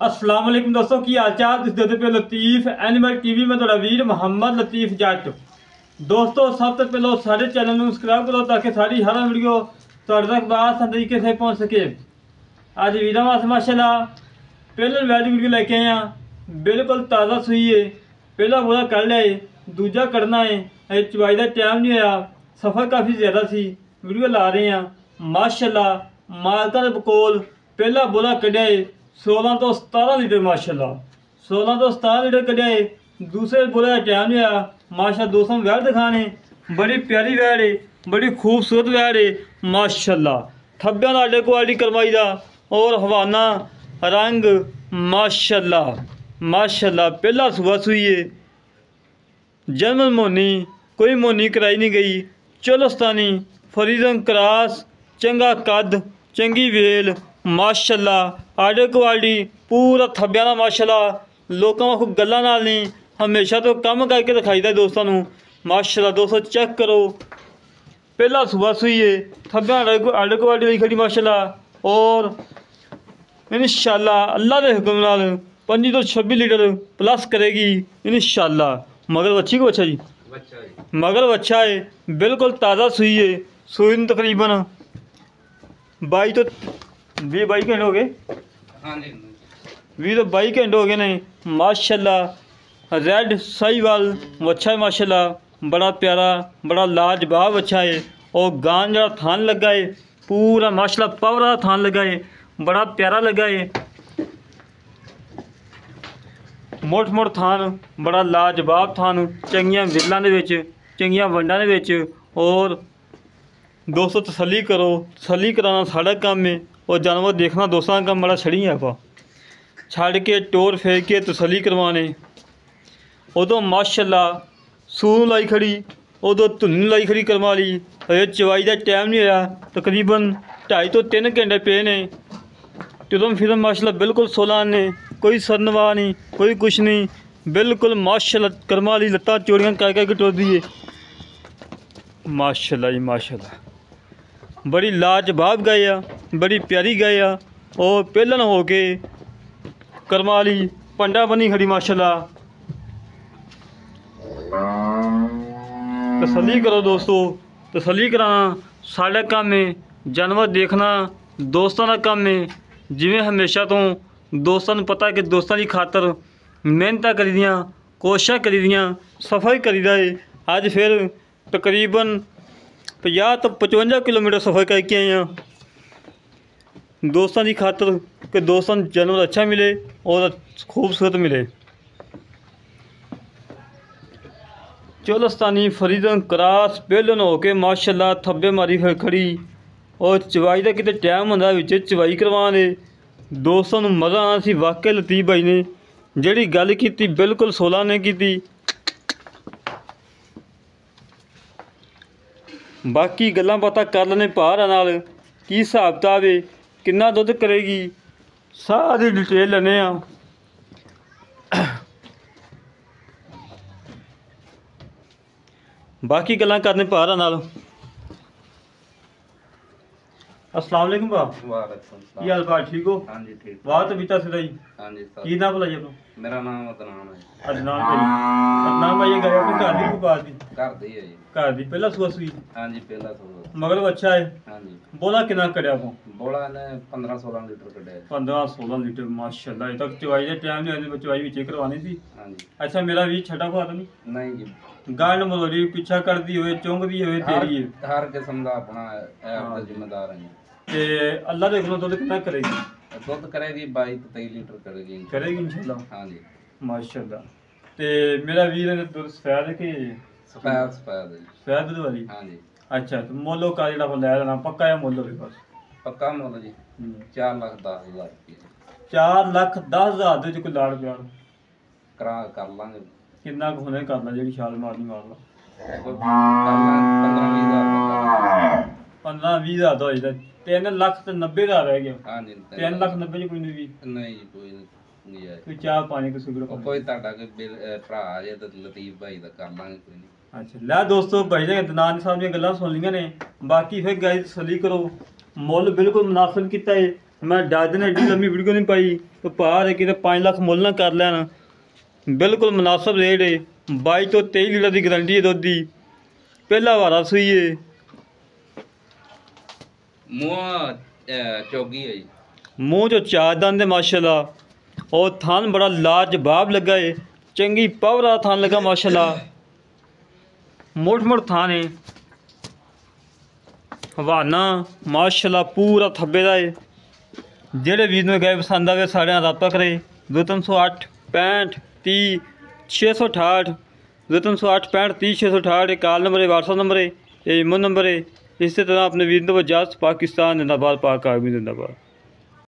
अस्सलाम वालेकुम दोस्तों की हाल चाल। तुम देखते पे लतीफ एनिमल टीवी में थोड़ा वीर मोहम्मद लतीफ जट। दोस्तों सब तो पहले सारे चैनल में सब्सक्राइब करो ताकि सारी हर वीडियो तुहाडे तक आसान तरीके से पहुँच सके। अज वीर माशाल्लाह पहले वैली वीडियो लेके आए हैं, बिल्कुल ताज़ा सूई है। पहला बोला कर लिया है, दूजा करना है। अजे चवाई का टाइम नहीं होया, सफ़र काफ़ी ज़्यादा सी, वीडियो ला रहे हैं। माशाल्लाह मालका दे कोल पहला बोला कढ़िया है 16 तो 17 लीटर, माशाल्लाह 16 तो 17 लीटर कढ़िया है। दूसरे बोले का टाइम नहीं आया। माशा दोस्तों वैड़ दिखाने, बड़ी प्यारी वैड़ है, बड़ी खूबसूरत वैड़ है माशाल्लाह। थब्बियां दा आडे क्वालिटी करवाई दा और हवाना रंग माशाल्लाह माशाल्लाह। पहला सुबह सुई है, जर्मन मोनी, कोई मोनी कराई नहीं गई। चोलस्तानी फरीदन क्रास, चंगा कद, चंगी वेल माशाल्लाह। आडे क्वालिटी पूरा थब्बियां दा माशाल्लाह। लोगों को गल्लां नाल नहीं, हमेशा तो कम करके दिखाईदा दोस्तों नूं माशाल्लाह। दोस्तों चेक करो, पहला सुबह सुई है, थब्बियां आडे क्वालिटी दी खड़ी माशाल्लाह। और इंशाल्लाह अल्लाह के हुक्म नाल 25 तो 26 लीटर प्लस करेगी इंशाल्लाह। मगर बच्ची को बच्चा जी, मगर बच्चा है, बिल्कुल ताज़ा सुई है। सुई में तकरीबन 22 तो 22 घंटे हो गए, 20 तो 22 घंटे हो गए ने माशाल्लाह। रेड साहिवाल बच्चा है माशाल्लाह, बड़ा प्यारा बड़ा लाजवाब अच्छा है। और गान जरा थान लगा है पूरा माशाल्लाह, पावरा थान लगा है, बड़ा प्यारा लगा है। मोट मोट थान, बड़ा लाजवाब थान, चंगियां विरलों दे विच, चंगियां वंडां दे विच। और दोस्तों तसल्ली करो, तसल्ली कराना साड़ा काम है और जानवर देखना दोस्तों का काम बड़ा छड़ी है। आप छड़ के टोर फेर के तसल्ली करवाने। उदों माशाल्लाह सूह लाई खड़ी, उदों धुनी लाई खड़ी करवा ली। अजे चवाई का टाइम नहीं होया, तकरीबन 2.5 तो 3 घंटे पे ने। तुरम फिरम माशाल्लाह बिल्कुल 16 ने, कोई सरनवा नहीं, कोई कुछ नहीं, बिल्कुल माशाल्लाह करमा ली। लत्तां चौड़ियां कर टोर दी है माशाल्लाह जी माशाल्लाह। बड़ी लाजवाब गाय आ, बड़ी प्यारी गाय आ। और पहलन हो के करमा ली, पंडा बनी खड़ी माशाल्लाह। तसल्ली करो दोस्तों, तसल्ली कराना साढ़ा काम है। जानवर देखना दोस्तों का काम है। जिमें हमेशा तो दोस्तों को पता है कि दोस्तों की खातर मेहनत करी दियाँ, कोशिश करी दियाँ, सफ़र करी दा है। अज फिर तकरीबन 50 तो 55 किलोमीटर सफ़र करके आए हैं दोस्तों की खातर कि दोस्तों जानवर अच्छा मिले और खूबसूरत मिले। चोलस्तानी फरीदन क्रास पहलन हो के माशाल्लाह थब्बे मारी फिर खड़ी। और चवाई का कितने टाइम होंदा विच चवाई करवाने। दोस्तों नूं मज़ा आना सी। वाकई लतीफ भाई ने जिहड़ी गल कीती बिल्कुल 16 ने कीती। बाकी गल्लां बातां कर लैने भारा नाल, की हिसाब किताब है, किन्ना दुध करेगी, सारी डिटेल लैने आ। बाकी गल्लां करने भारा नाल। अस्सलाम वालेकुम भा, की हाल बात ठीक हो? हाँ जी ठीक। वाह तो बीता सीधा जी। हाँ जी सर। की नाम भला जी अपना? मेरा नाम अदनान है। अदनान भाई, अदनान भाई ये गए अपने घर दी को दी घर दी है जी। घर दी पहला सुबह सुई। हाँ जी पहला सुबह। मगर अच्छा है। हाँ जी। बोला कितना कड़िया को? बोला ने 15-16 लीटर कढ़े। 15-16 लीटर माशाल्लाह। ये तक चवाई का टाइम नहीं आया, चवाई भी करवानी थी। हाँ जी। अच्छा मेरा भी छठा को आता नहीं जी। गाय मलोरी पीछा कर दी हुए चौंक दी हुए तेरी है। हर किस्म का अपना है, जिम्मेदार है। ते अल्लाह देख लो दुध कितना करेगी? दुध करेगी 22-23 लीटर करेगी इंशाल्लाह। हाँ जी माशाल्लाह। ते मेरा वीर ने दुध सफेद है कि सफेद सफेद दूध वाली? हाँ जी। अच्छा तो मोलो का जेड़ा को ले लेना पक्का है मोलो भी बस? पक्का मोल जी 4,10,000 रुपये। 4,10,000 दे कोई लाड़ प्यार करा कर लांगे। कितना कुछ हुने करना जेडी छाल मारनी मार ला। 15-20,000 तो होइदा। 3,90,000 रह गया। हाँ जी 3,90,000 कोई नहीं भी नहीं कोई नहीं है। कोई चाह पानी को सुगड़ कोई ਤੁਹਾਡਾ ਕੋਈ ਭਰਾ ਆ ਜੇ ਤਾਂ ਲਤੀਫ ਭਾਈ ਦਾ ਕਰ ਲਾਂਗੇ ਕੋਈ ਨਹੀਂ। अच्छा लै दोस्तों भाई ने अदनान साहब ने गल्लां सुन लियां ने। बाकी फिर गाइस तसल्ली करो, मुल बिल्कुल मुनासिब कीता है। मैं डर ने एड्डी लम्मी वीडियो नहीं पाई तो भार है कि 5 लाख मुल ना कर लैन बिल्कुल मुनासिब रेट है 22 तो 23 लीटर की गारंटी है दुध की पहला वारा सूई है चौगी है जी मूँह जो 4 दंद है माशाल्लाह और थान बड़ा लाजवाब लगा है चंगी पावर वाला थान लगा माशाल्लाह मोट थान है हवाना माशाल्लाह पूरा थब्बे का है जेड़े वीर नूं गाय पसंद आवे साढ़े नाल राबता करे 0308 65 30 668 0308 65 30 668 कॉल नंबर है व्हाट्सअप नंबर है ये ईमो नंबर है इसी तरह अपने वीर नूं इजाज़त पाकिस्तान जिंदाबाद पाक आर्मी जिंदाबाद।